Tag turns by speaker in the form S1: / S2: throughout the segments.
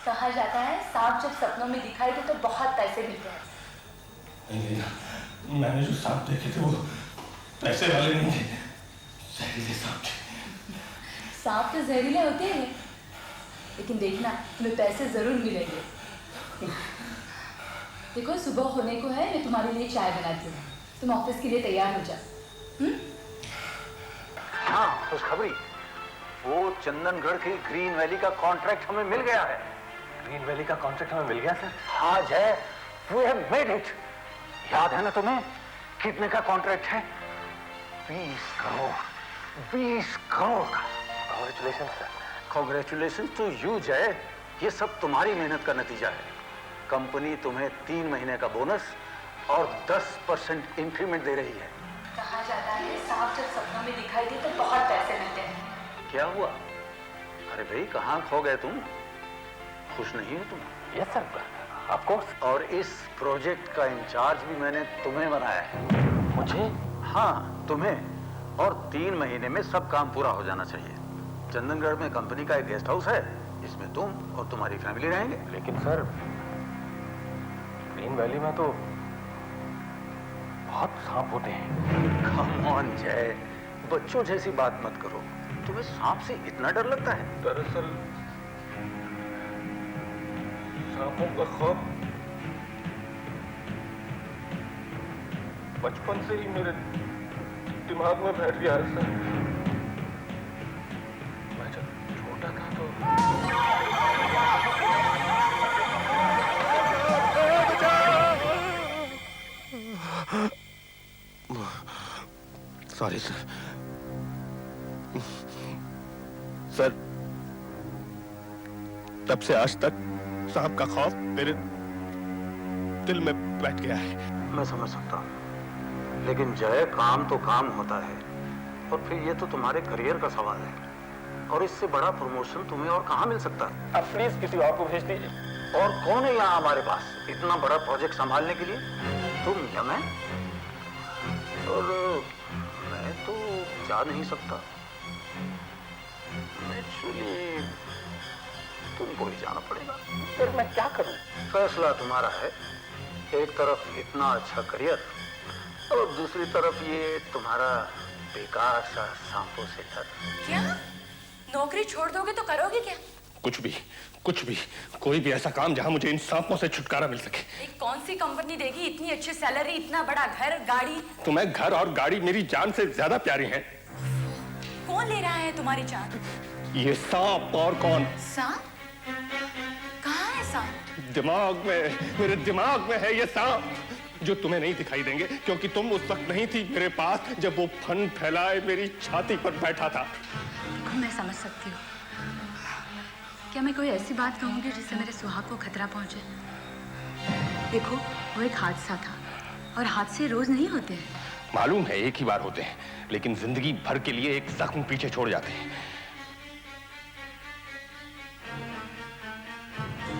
S1: कहा जाता है सांप जब सपनों में दिखाई दे तो बहुत पैसे मिलते हैं।
S2: नहीं, मैंने जो सांप देखे थे वो पैसे वाले नहीं थे, जहरीले सांप थे।
S1: सांप तो जहरीले होते हैं, लेकिन देखना तुम्हें पैसे जरूर मिलेंगे। देखो सुबह होने को है, मैं तुम्हारे लिए चाय बनाती हूँ, तुम ऑफिस के लिए तैयार हो जाओ।
S3: हाँ, खुशखबरी, वो चंदनगढ़ की ग्रीन वैली का कॉन्ट्रैक्ट हमें मिल गया है।
S4: ग्रीन वैली का कॉन्ट्रैक्ट हमें मिल गया सर?
S3: हाँ जय, वी हैव मेड इट। याद है ना तुम्हें कितने का कॉन्ट्रैक्ट है? 20 करोड़, 20 करोड़ का।
S4: Congratulation sir.
S3: Congratulation to you Jai, ये सब तुम्हारी मेहनत का नतीजा है। कंपनी तुम्हें 3 महीने का बोनस और 10% इंक्रीमेंट दे रही है।
S1: कहा जाता है सांप जब सपनों में दिखाई दे तो बहुत पैसे मिलते हैं।
S3: क्या हुआ? अरे भाई कहाँ खो गए तुम? खुश नहीं हो तुम?
S4: Yes sir, of course.
S3: और इस प्रोजेक्ट का इंचार्ज भी मैंने तुम्हें बनाया है।
S4: मुझे?
S3: हाँ तुम्हें, और 3 महीने में सब काम पूरा हो जाना चाहिए। चंदनगढ़ में कंपनी का एक गेस्ट हाउस है, इसमें तुम और तुम्हारी फैमिली रहेंगे।
S4: लेकिन सर ग्रीन वैली में तो बहुत सांप होते हैं।
S3: कम ऑन जय, बच्चों जैसी बात मत करो। तुम्हें सांप से इतना डर लगता है?
S2: दरअसल सांपों का खौफ बचपन से ही मेरे दिमाग में बैठ गया है सर। मैं जब छोटा था तो सॉरी सर। सर तब से आज तक सांप का खौफ मेरे दिल में बैठ गया है।
S3: मैं समझ सकता हूँ, लेकिन जय काम तो काम होता है, और फिर ये तो तुम्हारे करियर का सवाल है, और इससे बड़ा प्रमोशन तुम्हें और कहाँ मिल सकता है?
S4: आप प्लीज किसी और को भेज दीजिए।
S3: और कौन है यहाँ हमारे पास इतना बड़ा प्रोजेक्ट संभालने के लिए? तुम या मैं? और मैं तो जा नहीं सकता। एक्चुअली तुमको ही जाना पड़ेगा।
S4: फिर मैं क्या करूं?
S3: फैसला तुम्हारा है। एक तरफ इतना अच्छा करियर और दूसरी तरफ ये तुम्हारा बेकार सा सांपों से डर।
S1: क्या नौकरी छोड़ दोगे तो करोगे क्या?
S2: कुछ भी, कोई भी ऐसा काम जहां मुझे इन सांपों से छुटकारा मिल सके।
S1: एक कौन सी कंपनी देगी इतनी अच्छी सैलरी, इतना बड़ा घर, गाड़ी?
S2: तुम्हें घर और गाड़ी मेरी जान से ज्यादा प्यारी हैं।
S1: कौन ले रहा है तुम्हारी जान?
S2: ये सांप, और कौन?
S1: सांप? कहाँ है सांप?
S2: दिमाग में, मेरे दिमाग में है ये सांप, जो तुम्हें नहीं दिखाई देंगे क्योंकि तुम उस वक्त नहीं थी मेरे पास जब वो फन फैलाए मेरी छाती पर बैठा था।
S1: मैं समझ सकती हूँ। क्या मैं कोई ऐसी बात कहूँगी जिससे मेरे सुहाग को खतरा पहुँचे? देखो वो एक हादसा था, और हादसे रोज नहीं होते हैं।
S2: मालूम है एक ही बार होते हैं, लेकिन जिंदगी भर के लिए एक जख्म पीछे छोड़ जाते हैं।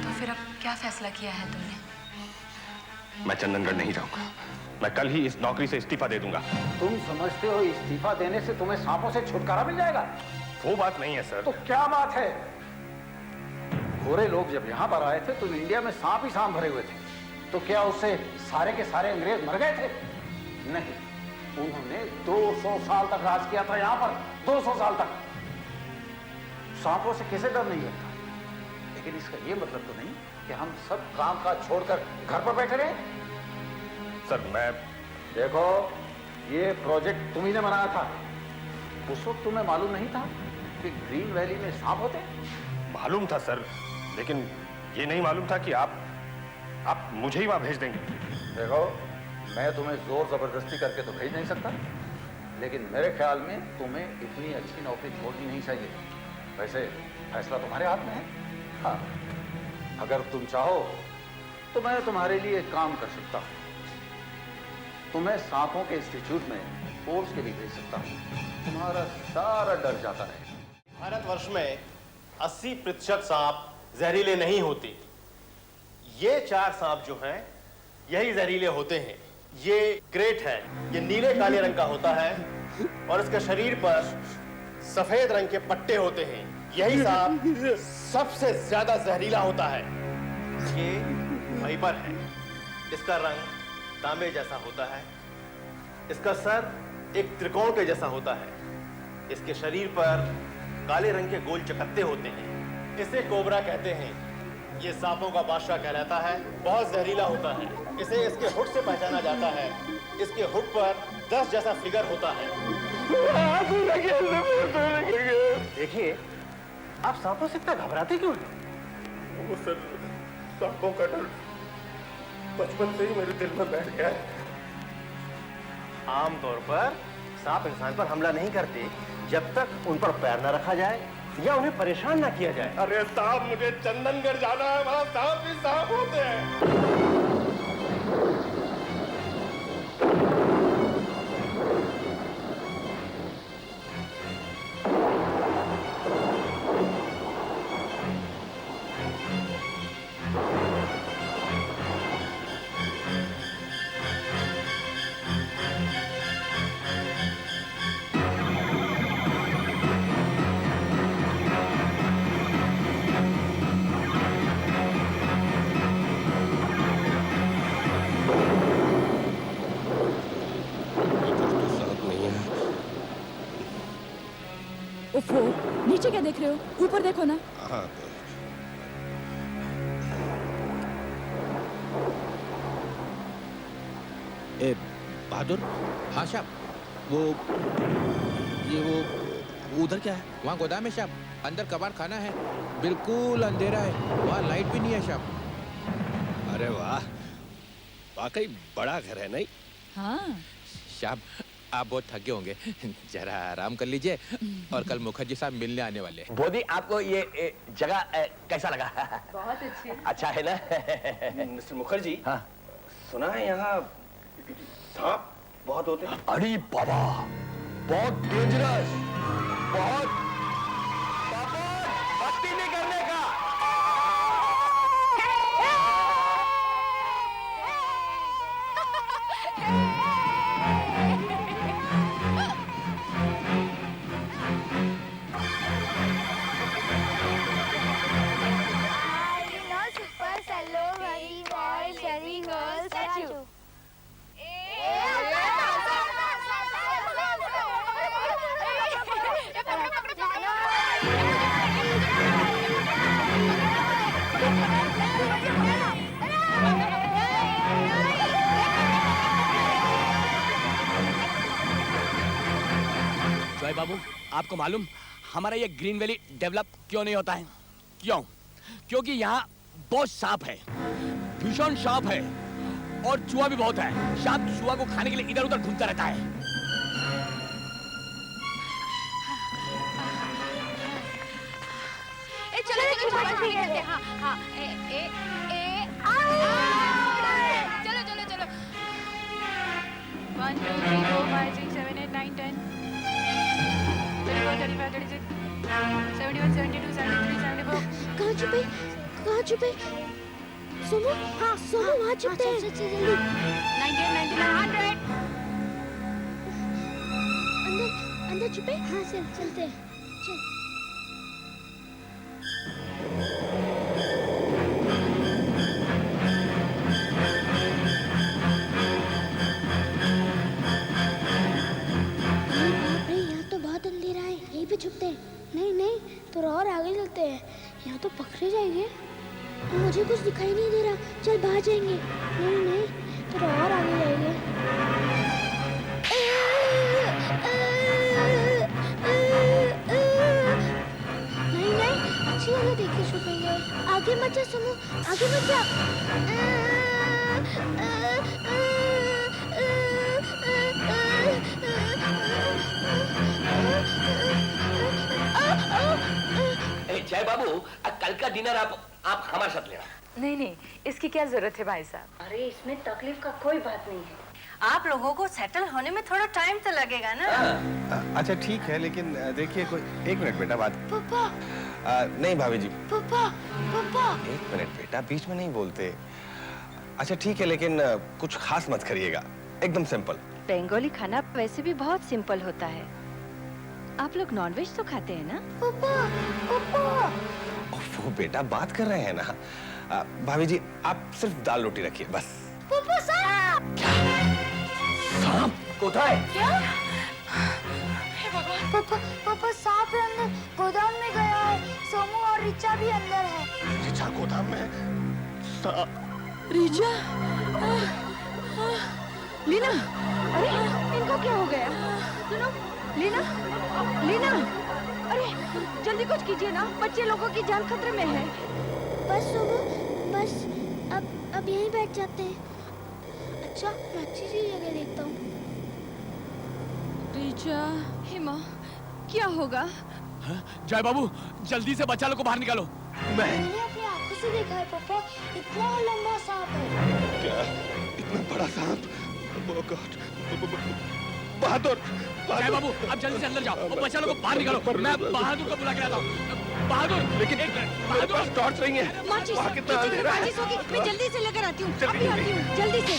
S1: तो फिर अब क्या फैसला किया है तुमने?
S2: मैं चंदनगढ़ नहीं जाऊंगा। मैं कल ही इस नौकरी से इस्तीफा दे दूंगा।
S3: तुम समझते हो इस्तीफा देने से तुम्हें सांपों से छुटकारा मिल जाएगा?
S2: वो बात नहीं है सर।
S3: तो क्या बात है? गोरे लोग जब यहाँ पर आए थे तो इंडिया में सांप ही सांप भरे हुए थे, तो क्या उससे सारे के सारे अंग्रेज मर गए थे? नहीं, उन्होंने 200 साल तक राज किया था यहाँ पर, 200 साल तक। सांपों से किसे डर नहीं लगता, लेकिन इसका ये मतलब तो नहीं कि हम सब काम काज छोड़कर घर पर बैठे रहे।
S2: सर मैं
S3: देखो, ये प्रोजेक्ट तुम्ही ने बनाया था, उस वक्त तुम्हें मालूम नहीं था कि ग्रीन वैली में सांप होते हैं?
S2: मालूम था सर, लेकिन ये नहीं मालूम था कि आप मुझे ही वहां भेज देंगे।
S3: देखो, मैं तुम्हें जोर जबरदस्ती करके तो भेज नहीं सकता, लेकिन मेरे ख्याल में तुम्हें इतनी अच्छी नौकरी छोड़नी नहीं चाहिए। वैसे फैसला तुम्हारे हाथ में है। हाँ, अगर तुम चाहो तो मैं तुम्हारे लिए एक काम कर सकता हूँ, तुम्हें सांपों के इंस्टीट्यूट में कोर्स के लिए भेज सकता हूँ, तुम्हारा सारा डर जाता है।
S5: भारतवर्ष में 80% सांप जहरीले नहीं होते। ये 4 सांप जो हैं यही जहरीले होते हैं। ये ग्रेट है, ये नीले काले रंग का होता है और इसके शरीर पर सफेद रंग के पट्टे होते हैं। यही सांप सबसे ज्यादा जहरीला होता है। ये वाइपर है, इसका रंग तांबे जैसा होता है, इसका सर एक त्रिकोण के जैसा होता है, इसके शरीर पर काले रंग के गोल चकत्ते होते हैं। इसे कोबरा कहते हैं। ये सांपों का बादशाह कहलाता है, बहुत जहरीला होता है। इसे इसके हुड से पहचाना जाता है। इसके हुड पर 10 जैसा फिगर होता है। देखिए, आप सांपों से इतना घबराते क्यों हैं?
S2: वो सर, सांपों का डर बचपन से ही मेरे दिल में बैठ गया है।
S5: आमतौर पर सांप इंसान पर हमला नहीं करते जब तक उन पर पैर न रखा जाए या उन्हें परेशान ना किया जाए।
S2: अरे साहब, मुझे चंदनगढ़ जाना है, वहां सांप ही सांप होते हैं।
S6: उफ़ो, नीचे क्या देख रहे हो? ऊपर देखो ना।
S2: हाँ,
S7: ए बहादुर। हाँ साहब, वो उधर क्या है? वहाँ गोदाम है साहब, अंदर कबाड़ खाना है, बिल्कुल अंधेरा है, वहाँ लाइट भी नहीं है साहब।
S8: अरे वाह, वाकई बड़ा घर है नहीं?
S6: हाँ।
S7: साहब, आप बहुत थके होंगे, जरा आराम कर लीजिए, और कल मुखर्जी साहब मिलने आने वाले हैं।
S8: बोधी, आपको ये जगह कैसा लगा?
S1: बहुत अच्छी।
S8: अच्छा है ना?
S5: मिस्टर मुखर्जी,
S8: हाँ।
S5: सुना है यहाँ सांप बहुत होते हैं।
S8: अरे बाबा, बहुत डेंजरस, बहुत भक्ति नहीं करने का।
S9: Super Cello Very Boy Cherry Girl Statue.
S10: Joy बाबू, आपको मालूम हमारा ये ग्रीन वैली डेवलप क्यों नहीं होता है? क्यों? क्योंकि यहाँ बहुत सांप है, भीषण सांप है, और चूहा भी बहुत है। सांप चूहा को खाने के लिए इधर उधर घूमता रहता है।
S9: चलो हाँ हाँ चलो चलो चलो 1 2 3 4 5 6 7 8 9 10 34 35 36 71 72 73 74
S11: कहाँ छुपे? कहाँ छुपे? सोनू, हाँ सोनू वहाँ छुपते हैं। जल्दी
S9: 98 99 100
S11: अंदर अंदर छुपे? हाँ चल चलते हैं। चल। आखिरी जाएंगे? मुझे कुछ दिखाई नहीं दे रहा। चल बाहर जाएंगे। नहीं नहीं, थोड़ा और आगे जाएंगे। नहीं नहीं, अच्छी जगह देख के छुपेंगे। आगे मत जा सुनो, आगे मत जा।
S10: जय बाबू, कल का डिनर आप हमारे साथ लेना।
S1: नहीं नहीं, इसकी क्या जरूरत है भाई साहब?
S9: अरे इसमें तकलीफ का कोई बात नहीं है। आप लोगों को सेटल होने में थोड़ा टाइम तो लगेगा ना।
S2: अच्छा ठीक है, लेकिन देखिए कोई 1 मिनट बेटा बात।
S11: पापा
S2: नहीं भाभी जी।
S11: पापा पापा
S2: 1 मिनट बेटा, बीच में नहीं बोलते। अच्छा ठीक है, लेकिन कुछ खास मत करिएगा, एकदम सिंपल।
S9: बंगाली खाना वैसे भी बहुत सिंपल होता है। आप लोग नॉनवेज तो खाते हैं ना?
S11: पापा पापा
S2: वो बेटा बात कर रहे हैं ना। भाभी जी आप सिर्फ दाल रोटी रखिए बस।
S11: पापा सांप!
S10: सांप कोথায়?
S11: क्या? हे भगवान! पापा सांप है अंदर, गोदाम में गया है। सोमू और रिचा भी अंदर है।
S2: रिचा गोदाम में?
S6: रिचा,
S9: लीना, अरे इनको क्या हो गया? सुनो, लीना, लीना, अरे जल्दी कुछ कीजिए ना, बच्चे लोगों की जान खतरे में है।
S11: बस सोमू, बस अब यहीं बैठ जाते हैं। अच्छा, मैं अच्छी सी जगह देखता हूँ।
S6: रिचा, हिमा, क्या होगा?
S10: जय बाबू, जल्दी से बच्चा लोग को बाहर निकालो।
S11: मैंने अपनी आंखों से देखा है पापा, इतना लंबा सांप है।
S2: क्या? इतना बड़ा सांप? Oh God! बहादुर!
S10: जय बाबू, आप जल्दी से अंदर जाओ और बच्चा लोग को बाहर निकालो। मैं बहादुर को बुला के लाता हूँ। बहादुर,
S2: लेकिन मेरे पास टॉर्च नहीं है।
S9: माचिस,
S2: वहाँ कितना अंधेरा है।
S9: माचिस होगी, मैं जल्दी से लेकर आती हूँ।
S2: जल्दी,
S9: अभी आती हूँ, जल्दी से।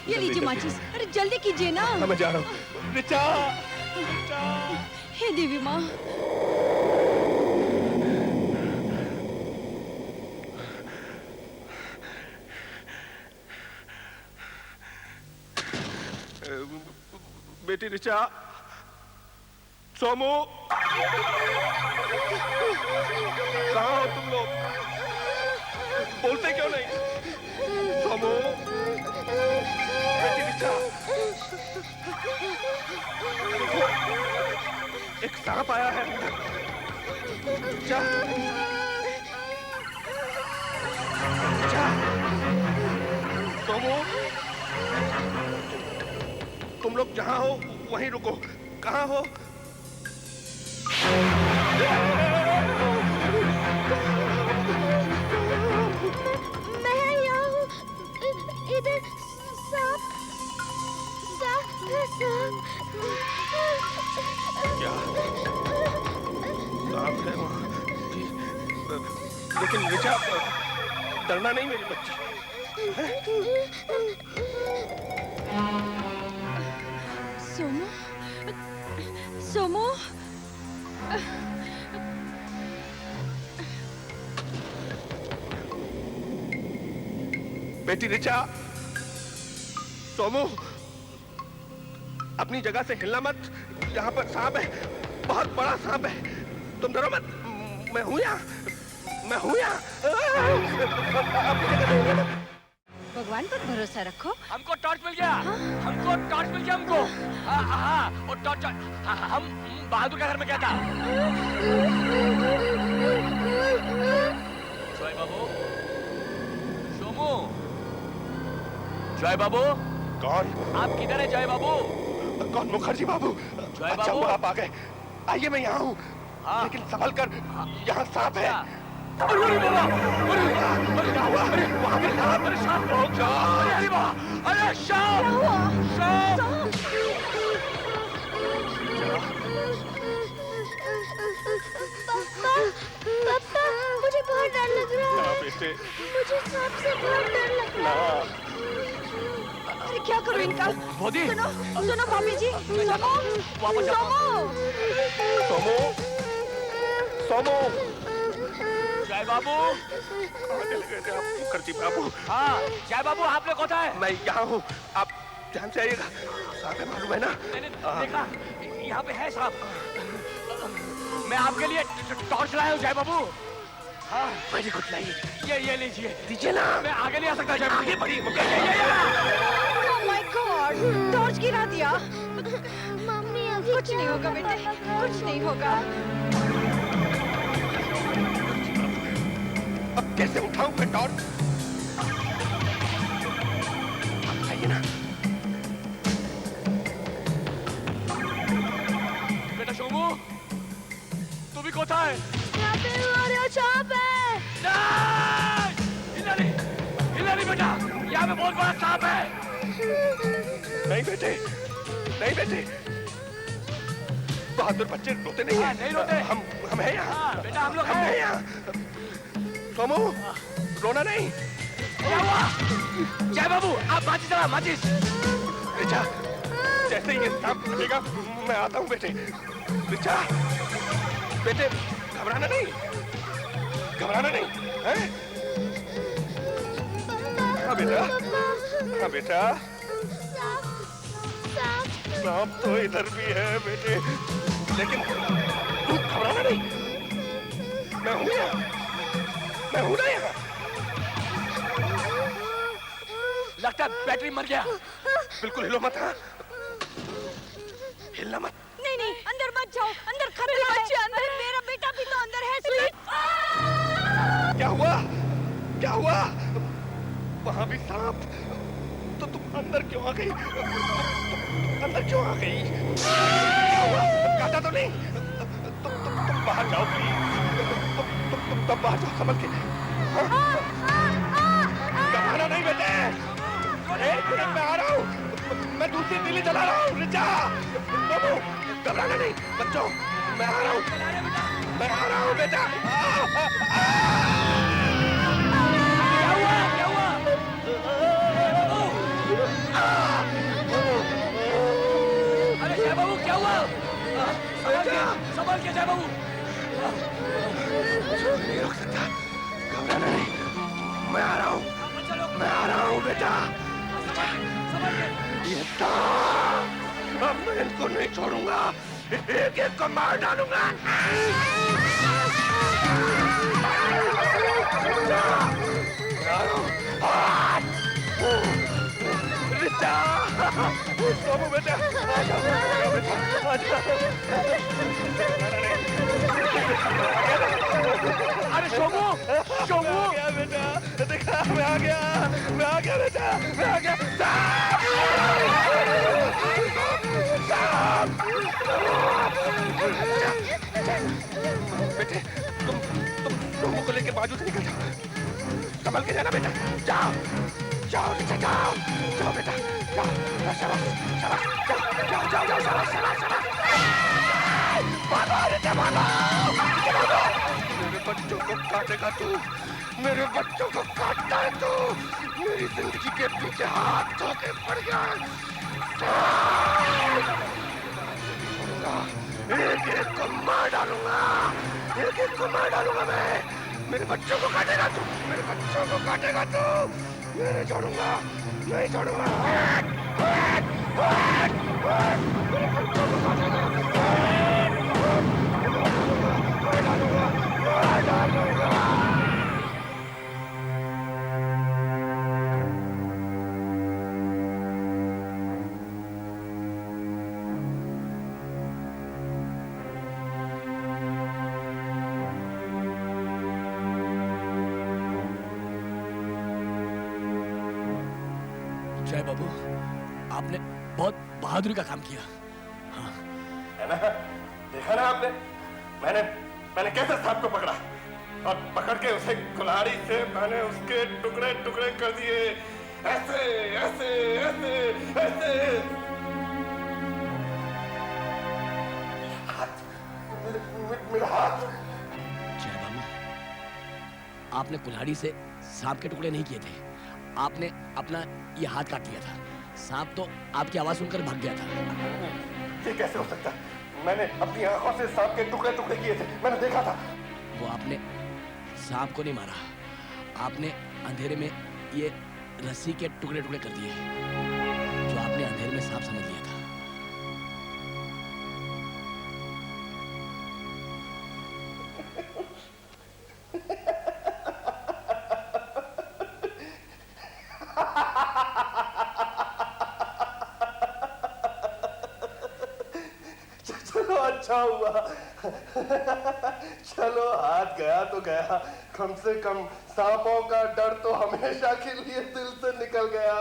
S9: ये लीजिए माचिस। अरे जल्दी कीजिए ना।
S2: मैं जा रहा हूँ। रिचा!
S6: हे देवी माँ,
S2: बेटी रिचा, सोमू, कहाँ हो तुम लोग? बोलते क्यों नहीं? सोमू, बेटी रिचा, देखो, एक सांप आया है अंदर। रिचा, रिचा, सोमू, तुम लोग जहाँ हो वहीं रुको। कहाँ हो?
S11: मैं यहाँ हूँ। इधर सांप है, सांप।
S2: क्या? सांप है वहाँ? लेकिन रिचा, डरना नहीं मेरी बच्ची।
S6: सोमू, सोमू,
S2: बेटी रिचा, सोमू, अपनी जगह से हिलना मत। यहाँ पर सांप है, बहुत बड़ा सांप है। तुम डरो मत, मैं हूँ यहाँ, मैं हूँ यहाँ। अपनी जगह से हिलना मत।
S9: भगवान पर भरोसा रखो।
S10: हमको टॉर्च मिल गया। हमको टॉर्च मिल गया हमको। हाँ, और टॉर्च हम बहादुर का घर में क्या था? जय बाबू, सोमू, जय बाबू,
S2: कौन?
S10: आप किधर है जय बाबू?
S2: कौन? मुखर्जी बाबू।
S10: जय
S2: अच्छा
S10: बाबू,
S2: हुआ आप आ गए। आइए, मैं यहाँ हूँ, लेकिन संभल कर, यहाँ सांप है।
S10: अरे बाबा, अरे वहाँ पे सांप, अरे सांप, अरे बाबा, अरे सांप, सांप।
S11: पापा, मुझे बहुत डर लग रहा है।
S2: बेटे,
S11: मुझे सांप से बहुत डर लग रहा है।
S9: अरे क्या करूँ इनका?
S10: मोदी,
S9: सुनो, सुनो भाभी जी, सोमू,
S10: वापस जाओ।
S2: सोमू, सोमू,
S10: जय जय बाबू।
S2: कहाँ चले गए थे आप मुखर्जी बाबू?
S10: हाँ जय बाबू, आपने कौन है?
S2: मैं यहाँ हूँ, आप ध्यान से आइएगा। सांप है मालूम है ना?
S10: मैंने देखा यहाँ पे है सांप। मैं आपके लिए टॉर्च लाया हूँ जय बाबू। हाँ
S2: मेरी कुछ नहीं।
S10: ये लीजिए।
S2: दीजिए ना।
S10: मैं आगे नहीं आ सकता जय बाबू।
S2: आगे बढ़िए।
S9: ओह माय गॉड, टॉर्च गिरा दिया।
S11: मम्मी अभी
S9: कुछ नहीं होगा बेटे, कुछ नहीं होगा।
S2: अब कैसे उठाऊं मैं टॉर्च? आइए ना।
S10: बेटा शोमू, तू भी कोथा है?
S11: यहाँ पे हमारा सांप है।
S10: हिला नहीं बेटा, यहाँ पे बहुत बड़ा सांप है।
S2: नहीं बेटे, नहीं बेटे, बहादुर बच्चे रोते नहीं हैं।
S10: नहीं रोते।
S2: हम हैं यहाँ।
S10: बेटा हम लोग
S2: हम हैं यहाँ। सोमू, रोना नहीं।
S10: क्या हुआ? जय बाबू, आप माचिस चला, माचिस।
S2: रिचा, जैसे ही ये सांप लगेगा, मैं आता हूँ बेटे। रिचा, बेटे, घबराना नहीं, घबराना नहीं, हैं? हाँ बेटा, हाँ बेटा। सांप तो इधर भी है बेटे, लेकिन तू घबराना नहीं। मैं हूँ यहाँ, मैं हूँ ना यहाँ।
S10: लगता है बैटरी मर गया।
S2: बिल्कुल हिलो मत, हाँ? हिलना मत।
S9: नहीं नहीं, अंदर मत जाओ, अंदर खतरा है। अंदर मेरा बेटा भी तो अंदर है।
S2: क्या हुआ? क्या हुआ? वहाँ भी सांप। तो तुम अंदर क्यों आ गई? अंदर क्यों आ गई? क्या हुआ? काटा तो नहीं? तुम बाहर जाओ प्लीज। तुम बाहर जाओ, संभल के। घबराना नहीं बेटे। एक मिनट में आ रहा हूँ। मैं दूसरी तीली चला रहा हूँ। रिचा, बाबू, घबराना नहीं बच्चों, मैं आ रहा हूँ, मैं आ रहा हूँ बेटा।
S10: क्या हुआ? अरे जय बाबू क्या हुआ? संभाल के जय बाबू।
S2: नहीं रोक सकता, घबराना नहीं, मैं आ रहा हूँ, मैं आ रहा हूँ बेटा। ये सांप, अब मैं इनको नहीं छोड़ूंगा, एक एक को मार डालूंगा। रिचा, सोमू बेटा, आ जाओ बेटा, आ जाओ।
S10: अरे शोमू, शोमू,
S2: गया बेटा, देखा मैं आ गया बेटा, मैं आ गया। बेटे, तुम सोमू को लेके बाजू से निकल जाओ, संभल के जाना बेटा। जाओ जाओ बेटा, जाओ बेटा, जाओ, शाबाश शाबाश, जाओ शाबाश शाबाश। भागो बेटा, भागो। मेरे बच्चों को काटेगा तू, मेरे बच्चों को काटता है तू। मेरी जिंदगी के पीछे हाथ धो के पड़ गया। एक एक को मार डालूंगा, एक एक को मार डालूंगा मैं। मेरे बच्चों को काटेगा तू, मेरे बच्चों को काटेगा तू। मैं नहीं छोड़ूंगा, नहीं छोड़ूंगा। मेरे बच्चों को काटेगा, मार डालूंगा, मार डालूंगा।
S10: जय बाबू, आपने बहुत बहादुरी का काम किया। हाँ।
S2: है ना? देखा ना आपने? मैंने कैसे सांप को पकड़ा और पकड़ के उसे कुल्हाड़ी से मैंने उसके टुकड़े टुकड़े कर दिए। ऐसे ऐसे ऐसे ऐसे। हाथ, मेरा हाथ।
S10: जय बाबू, आपने कुल्हाड़ी से सांप के टुकड़े नहीं किए थे, आपने अपना ये हाथ काट लिया था। सांप तो आपकी आवाज सुनकर भाग गया था।
S2: ये कैसे हो सकता है? मैंने अपनी आंखों से सांप के टुकड़े टुकड़े किए थे, मैंने देखा था।
S10: वो आपने सांप को नहीं मारा, आपने अंधेरे में ये रस्सी के टुकड़े टुकड़े कर दिए जो आपने अंधेरे में सांप समझ लिया था।
S5: चलो अच्छा हुआ। चलो हाथ गया तो गया, कम से कम सांपों का डर तो हमेशा के लिए दिल से निकल गया।